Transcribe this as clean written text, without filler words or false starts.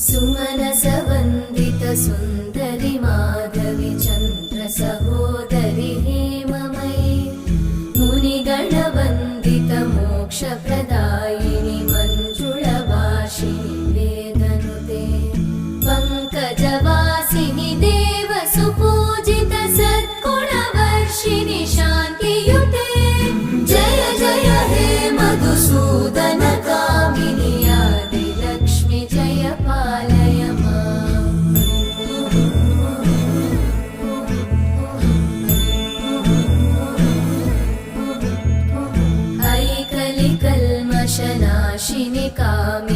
सुमनसवन्दित सुन्दरि माधवि चन्द्र सहोदरि हेममयि मुनिगणवन्दित मोक्षप्रदायिनि मञ्जुळभाषिणि वेदनुते पङ्कजवासिनि देवसुपूजित सद्गुणवर्षिणि शान्तियुते जय जय हे मधुसूदन कामिनि आदिलक्ष्मि जय पालय माम्। ऐकलिकल्मषनाशिनि कामिनि